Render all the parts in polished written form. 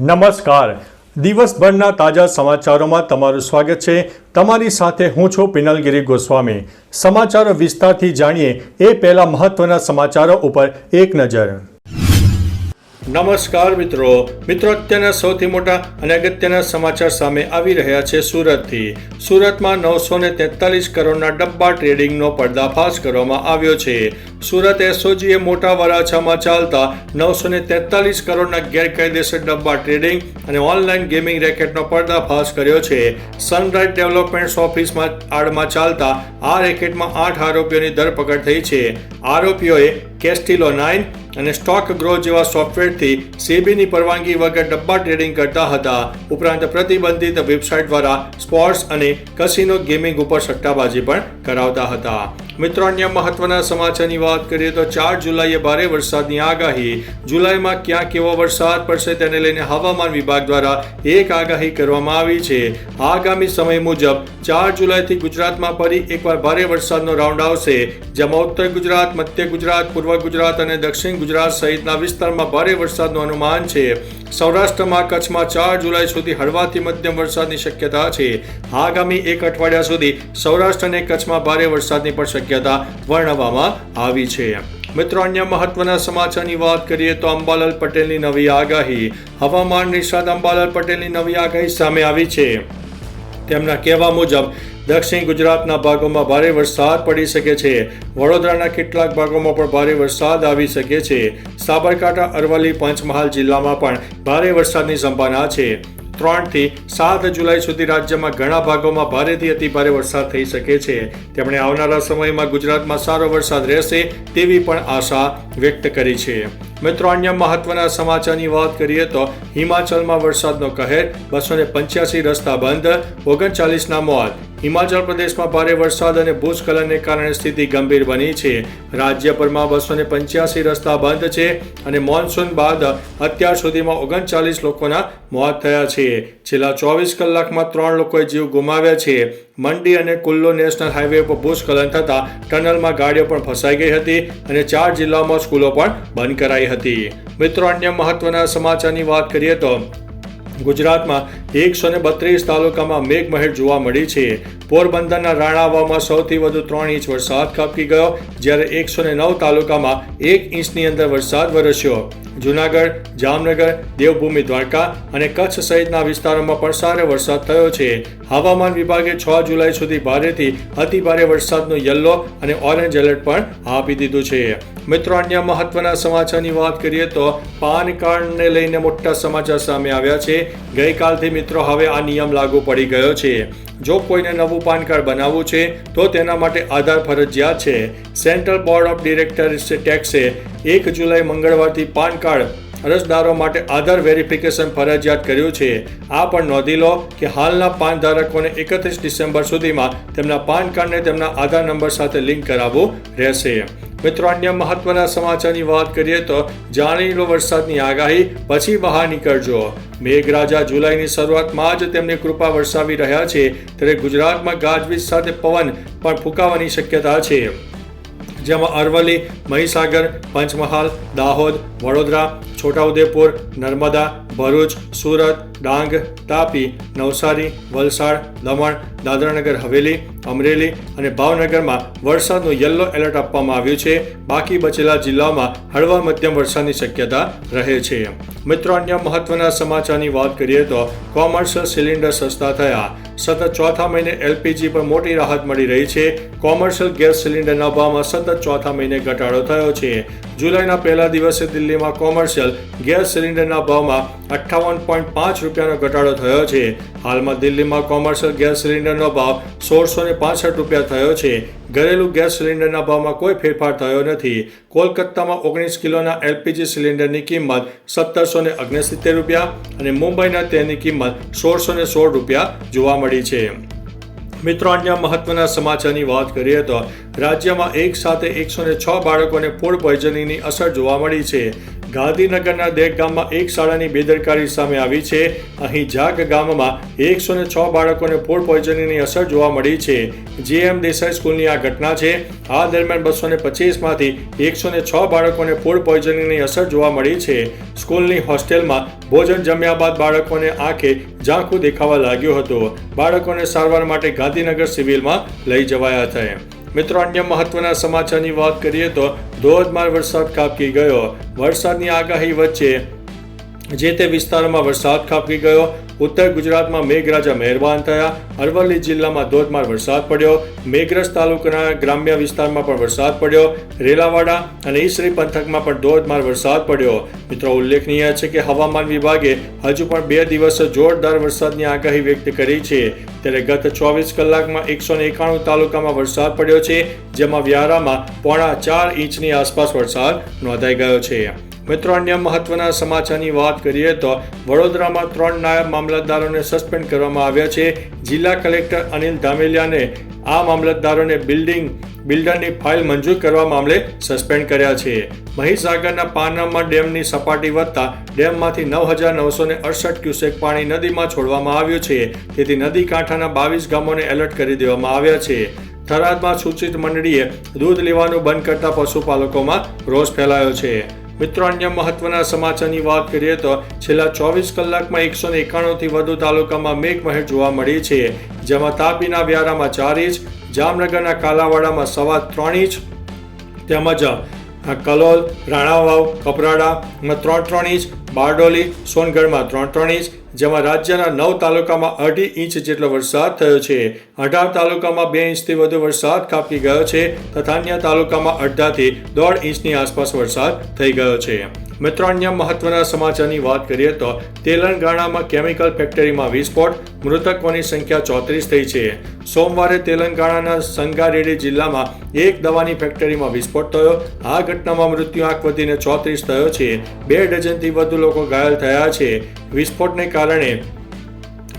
નમસ્કાર. દિવસભરના તાજા સમાચારોમાં તમારું સ્વાગત છે. તમારી સાથે હું છું પિનલગીરી ગોસ્વામી. સમાચારો વિસ્તારથી જાણીએ એ પહેલા મહત્વના સમાચારો ઉપર એક નજર. નમસ્કાર મિત્રો, અત્યારના સૌથી મોટા અને અગત્યના સમાચાર સામે આવી રહ્યા છે સુરતથી. સુરતમાં 943 કરોડના ડબ્બા ટ્રેડિંગનો પર્દાફાશ કરવામાં આવ્યો છે. સુરત એસઓજીએ મોટા વરાછામાં ચાલતા 943 કરોડના ગેરકાયદેસર ડબ્બા ટ્રેડિંગ અને ઓનલાઈન ગેમિંગ રેકેટનો પર્દાફાશ કર્યો છે. સનરાઈઝ ડેવલપમેન્ટ ઓફિસમાં આડમાં ચાલતા આ રેકેટમાં 8 આરોપીઓની ધરપકડ થઈ છે. આરોપીઓએ કેસ્ટિલો 9 અને સ્ટોક ગ્રો જેવા સોફ્ટવેરથી સેબીની પરવાનગી વગર ડબ્બા ટ્રેડિંગ કરતા હતા. ઉપરાંત પ્રતિબંધિત વેબસાઇટ દ્વારા સ્પોર્ટ્સ અને કસિનો ગેમિંગ ઉપર સટ્ટાબાજી પણ કરાવતા હતા. મિત્રો, અન્ય મહત્વના સમાચારની વાત કરીએ તો 4 જુલાઈએ ભારે વરસાદની આગાહી. જુલાઈમાં ક્યાં કેવો વરસાદ પડશે તેને લઈને હવામાન વિભાગ દ્વારા એક આગાહી કરવામાં આવી છે. આગામી સમય મુજબ 4 જુલાઈથી ગુજરાતમાં ફરી એકવાર ભારે વરસાદનો રાઉન્ડ આવશે, જેમાં ઉત્તર ગુજરાત, મધ્ય ગુજરાત, પૂર્વ ગુજરાત અને દક્ષિણ ગુજરાત સહિતના વિસ્તારમાં ભારે વરસાદનું અનુમાન છે. સૌરાષ્ટ્રમાં કચ્છમાં 4 જુલાઈ સુધી હળવાથી મધ્યમ વરસાદની શક્યતા છે. આગામી એક અઠવાડિયા સુધી સૌરાષ્ટ્ર અને કચ્છમાં ભારે વરસાદની પણ શક્યતા વર્ણવવામાં આવી છે. મિત્રો, અન્ય મહત્વના સમાચારની વાત કરીએ તો અંબાલાલ પટેલની નવી આગાહી. હવામાન નિષ્ણાત અંબાલાલ પટેલની નવી આગાહી સામે આવી છે. તેમના કહેવા મુજબ દક્ષિણ ગુજરાતના ભાગોમાં ભારે વરસાદ પડી શકે છે. વડોદરાના કેટલાક ભાગોમાં પણ ભારે વરસાદ આવી શકે છે. સાબરકાંઠા, અરવલ્લી, પંચમહાલ જિલ્લામાં પણ ભારે વરસાદની સંભાવના છે. 3 થી 7 જુલાઈ સુધી રાજ્યમાં ઘણા ભાગોમાં ભારેથી અતિભારે વરસાદ થઈ શકે છે. તેમણે આવનારા સમયમાં ગુજરાતમાં સારો વરસાદ રહેશે તેવી પણ આશા વ્યક્ત કરી છે. મિત્રો, અન્ય મહત્વના સમાચારની વાત કરીએ તો હિમાચલમાં વરસાદનો કહેર. 285 રસ્તા બંધ, 39ના મોત. હિમાચલ પ્રદેશમાં ભારે વરસાદ અને ભૂસ્ખલનને કારણે સ્થિતિ ગંભીર બની છે. રાજ્યભરમાં 285 રસ્તા બંધ છે અને મોન્સૂન બાદ અત્યાર સુધીમાં 39 લોકોના મોત થયા છે. છેલ્લા 24 કલાકમાં 3 લોકોએ જીવ ગુમાવ્યા છે. મંડી અને કુલ્લુ નેશનલ હાઈવે પર ભૂસ્ખલન થતાં ટનલમાં ગાડીઓ પણ ફસાઈ ગઈ હતી અને 4 જિલ્લાઓમાં સ્કૂલો પણ બંધ કરાઈ હતી. મિત્રો, અન્ય મહત્વના સમાચારની વાત કરીએ તો ગુજરાતમાં 132 તાલુકામાં મેઘમહેર જોવા મળી છે. પોરબંદરના રાણાવામાં સૌથી વધુ 3 ઇંચ વરસાદ ખાબકી ગયો, જ્યારે 109 તાલુકામાં 1 ઇંચની અંદર વરસાદ વરસ્યો. જૂનાગઢ, જામનગર, દેવભૂમિ દ્વારકા અને કચ્છ સહિતના વિસ્તારોમાં પણ સારો વરસાદ થયો છે. હવામાન વિભાગે 6 જુલાઈ સુધી ભારેથી અતિભારે વરસાદનું યલો અને ઓરેન્જ એલર્ટ પણ આપી દીધું છે. મિત્રો, અન્ય મહત્વના સમાચારની વાત કરીએ તો પાન કાર્ડને લઈને મોટા સમાચાર સામે આવ્યા છે. ગઈકાલથી મિત્રો હવે આ નિયમ લાગુ પડી ગયો છે. જો કોઈને નવું પાન કાર્ડ બનાવવું છે તો તેના માટે આધાર ફરજિયાત છે. સેન્ટ્રલ બોર્ડ ઓફ ડિરેક્ટર્સ ટેક્સે 1 જુલાઈ મંગળવારથી પાન કાર્ડ અરજદારો માટે આધાર વેરિફિકેશન ફરજિયાત કર્યું છે. આ પણ નોંધી લો કે હાલના પાન ધારકોને 31 ડિસેમ્બર સુધીમાં તેમના પાન કાર્ડને તેમના આધાર નંબર સાથે લિંક કરાવવું રહેશે. મિત્રો, અન્ય મહત્વના સમાચારની વાત કરીએ તો જાણી લો વરસાદની આગાહી, પછી બહાર નીકળજો. મેઘરાજા જુલાઈની શરૂઆતમાં જ તેમની કૃપા વરસાવી રહ્યા છે, ત્યારે ગુજરાતમાં ગાજવીજ સાથે પવન પણ ફૂંકાવાની શક્યતા છે, જેમાં અરવલ્લી, મહીસાગર, પંચમહાલ, દાહોદ, વડોદરા, છોટાઉદેપુર, નર્મદા, ભરૂચ, સુરત, ડાંગ, તાપી, નવસારી, વલસાડ, દમણ, દાદરાનગર હવેલી, અમરેલી અને ભાવનગરમાં વરસાદનું યલો એલર્ટ આપવામાં આવ્યું છે. બાકી બચેલા જિલ્લાઓમાં હળવા મધ્યમ વરસાદની શક્યતા રહે છે. મિત્રો, અન્ય મહત્વના સમાચારની વાત કરીએ તો કોમર્શિયલ સિલિન્ડર સસ્તા થયા. સતત 4થા મહિને એલપીજી પર મોટી રાહત મળી રહી છે. કોમર્શિયલ ગેસ સિલિન્ડરના ભાવમાં સતત 4થા મહિને ઘટાડો થયો છે. જુલાઈના પહેલા દિવસે દિલ્હીમાં કોમર્શિયલ ગેસ સિલિન્ડરના ભાવમાં 58.5 રૂપિયાનો ઘટાડો થયો છે. હાલમાં દિલ્હીમાં કોમર્શિયલ ગેસ સિલિન્ડરનો ભાવ 1665 રૂપિયા થયો છે. ઘરેલું ગેસ સિલિન્ડરના ભાવમાં કોઈ ફેરફાર થયો નથી. કોલકાતામાં 19 કિલોના એલપીજી સિલિન્ડરની કિંમત 1769 રૂપિયા અને મુંબઈના તેની કિંમત 1616 રૂપિયા જોવા મળી છે. મિત્રો, અન્ય મહત્વના સમાચારની વાત કરીએ તો રાજ્યમાં એક સાથે 106 બાળકોને ફૂડ પોઈઝનિંગની અસર જોવા મળી છે. ગાંધીનગરના દેગ ગામમાં એક શાળાની બેદરકારી સામે આવી છે. અહીં જાગ ગામમાં 106 બાળકોને ફૂડ પોઈઝનિંગની અસર જોવા મળી છે. JM દેસાઈ સ્કૂલની આ ઘટના છે. આ દરમિયાન 225 માંથી 106 બાળકોને ફૂડ પોઈઝનિંગની અસર જોવા મળી છે. સ્કૂલની હોસ્ટેલમાં ભોજન જમ્યા બાદ બાળકોને આંખે ઝાંખું દેખાવા લાગ્યું હતું. બાળકોને સારવાર માટે ગાંધીનગર સિવિલમાં લઈ જવાયા હતા. મિત્રો, અન્ય મહત્વના સમાચારની વાત કરીએ તો ધોધમાર વરસાદ ખાબકી ગયો. વરસાદની આગાહી વચ્ચે જે તે વિસ્તારોમાં વરસાદ ખાબકી ગયો. ઉત્તર ગુજરાતમાં મેઘરાજા મહેરબાન થયા. અરવલ્લી જિલ્લામાં ધોધમાર વરસાદ પડ્યો. મેઘરજ તાલુકાના ગ્રામ્ય વિસ્તારમાં પણ વરસાદ પડ્યો. રેલાવાડા અને ઈસરી પંથકમાં પણ ધોધમાર વરસાદ પડ્યો. મિત્રો, ઉલ્લેખનીય છે કે હવામાન વિભાગે હજુ પણ 2 દિવસ જોરદાર વરસાદની આગાહી વ્યક્ત કરી છે. ત્યારે ગત 24 કલાકમાં 191 તાલુકામાં વરસાદ પડ્યો છે, જેમાં વ્યારામાં 4.5 ઇંચની આસપાસ વરસાદ નોંધાઈ ગયો છે. મિત્રો, અન્ય મહત્વના સમાચારની વાત કરીએ તો વડોદરામાં 3 નાયબ મામલતદારોને સસ્પેન્ડ કરવામાં આવ્યા છે. જિલ્લા કલેક્ટર અનિલ ધામેલિયાને આ મામલતદારોને બિલ્ડરની ફાઇલ મંજૂર કરવા મામલે સસ્પેન્ડ કર્યા છે. મહીસાગરના પાનમા ડેમની સપાટી વધતા ડેમમાંથી 9,968 ક્યુસેક પાણી નદીમાં છોડવામાં આવ્યું છે. તેથી નદી કાંઠાના 22 ગામોને એલર્ટ કરી દેવામાં આવ્યા છે. થરાદમાં સૂચિત મંડળીએ દૂધ લેવાનું બંધ કરતા પશુપાલકોમાં રોષ ફેલાયો છે. મિત્રો, અન્ય મહત્વના સમાચારની વાત કરીએ તો છેલ્લા 24 કલાકમાં 191 થી વધુ તાલુકામાં મેઘમહેર જોવા મળી છે. જેમાં તાપીના વ્યારામાં 4 ઇંચ, જામનગરના કાલાવાડામાં 3.25 ઇંચ તેમજ કલોલ, રાણાવાવ, કપરાડામાં 3.3 ઇંચ, બારડોલી, સોનગઢમાં 3.3 ઇંચ, જેમાં રાજ્યના 9 તાલુકામાં 2.5 ઇંચ જેટલો વરસાદ થયો છે. 18 તાલુકામાં 2 ઇંચથી વધુ વરસાદ ખાબકી ગયો છે તથા અન્ય તાલુકામાં 1.5 થી 1.5 ઇંચની આસપાસ વરસાદ થઈ ગયો છે. મિત્રો, અન્ય મહત્વના સમાચારની વાત કરીએ તો તેલંગાણામાં કેમિકલ ફેક્ટરીમાં વિસ્ફોટ, મૃતકોની સંખ્યા 34 થઈ છે. સોમવારે તેલંગાણાના સંગારેડ્ડી જિલ્લામાં એક દવાની ફેક્ટરીમાં વિસ્ફોટ થયો. આ ઘટનામાં મૃત્યુઆંક વધીને 34 થયો છે. 2 ડઝનથી વધુ લોકો ઘાયલ થયા છે. વિસ્ફોટને કારણે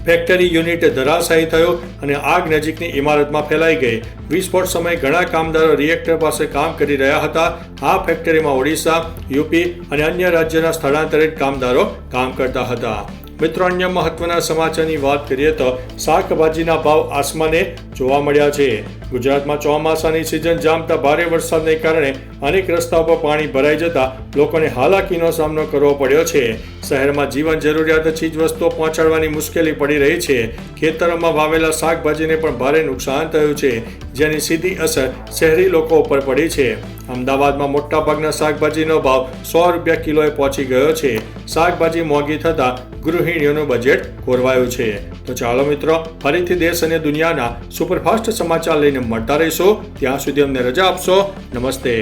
ફેક્ટરી યુનિટ ધરાશાયી થયો અને આગ નજીકની ઇમારતમાં ફેલાઈ ગઈ. વિસ્ફોટ સમયે ઘણા કામદારો રિએક્ટર પાસે કામ કરી રહ્યા હતા. આ ફેક્ટરીમાં ઓડિશા, યુપી અને અન્ય રાજ્યના સ્થળાંતરિત કામદારો કામ કરતા હતા. મિત્રો, અન્ય મહત્વના સમાચારની વાત કરીએ તો શાકભાજીના ભાવ આસમાને જોવા મળ્યા છે. ગુજરાતમાં ચોમાસાની સિઝન જામતા ભારે વરસાદને કારણે અનેક રસ્તાઓ પર પાણી ભરાઈ જતા લોકોને હાલાકીનો સામનો કરવો પડ્યો છે. શહેરમાં જીવન જરૂરિયાત ચીજવસ્તુઓ પહોંચાડવાની મુશ્કેલી પડી રહી છે. ખેતરોમાં વાવેલા શાકભાજીને પણ ભારે નુકસાન થયું છે, જેની સીધી અસર શહેરી લોકો ઉપર પડી છે. અમદાવાદમાં મોટાભાગના શાકભાજીનો ભાવ 100 રૂપિયા કિલોએ પહોંચી ગયો છે. શાકભાજી મોંઘી થતાં ગૃહિણીઓનું બજેટ ખોરવાયું છે. તો ચાલો મિત્રો, ફરીથી દેશ અને દુનિયાના સુપરફાસ્ટ સમાચાર લઈને મળતા રહીશું. ત્યાં સુધી અમને રજા આપશો. નમસ્તે.